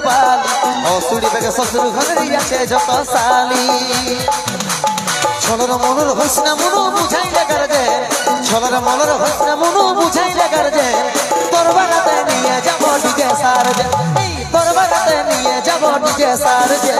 পালি অসুরি বেগে শ্বশুর ঘরের আছে যত শালি ছলর মলর হইস না মনু বুঝাইলে গার্জে ছলর মলর হইস না মনু বুঝাইলে গার্জে তোর বারাতে নিয়ে যাব ডিজে সারজে তোর বারাতে নিয়ে যাব ডিজে সারজে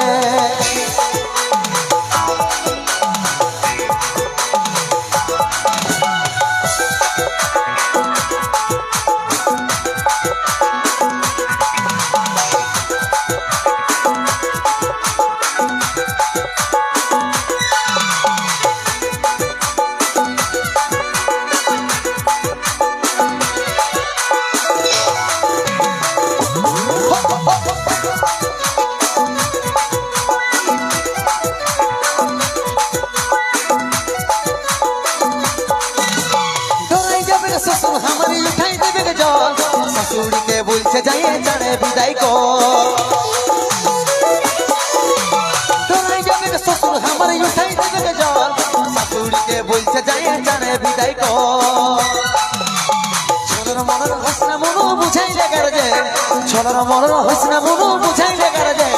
हमारी उठाई देवे जल ससुरी के बोलছে जाइए चढ़े विदाई को तोराई जाबे ससुर हमारी उठाई देवे जल ससुरी के बोलছে जाइए चढ़े विदाई को छोलर मनर हसना मनो बुझाइले गारजे छोलर मनर हसना मनो बुझाइले गारजे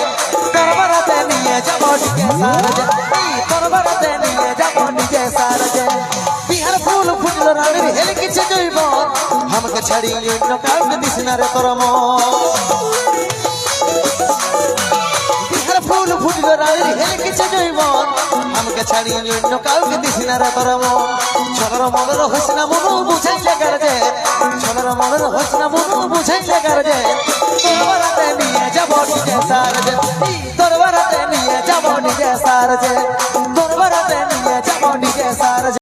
दरबारते निये যাব ডিজে সারজে दरबारते निये যাব ডিজে সারজে बिहार फूल फुटल रानीर हेल किछे जइब हमके छाड़ी अन्य काउके दिसना रे तोर मन बिहार फूल फुटल रानीर हेल किछे जइब हमके छाड़ी अन्य काउके दिसना रे तोर मन छलर मलर हसना मनो बुझाइले गारजे छलर मलर हसना मनो बुझाइले गारजे दरबारते निये যাব ডিজে सारजे दरबारते निये যাব ডিজে सारजे दरबारते निये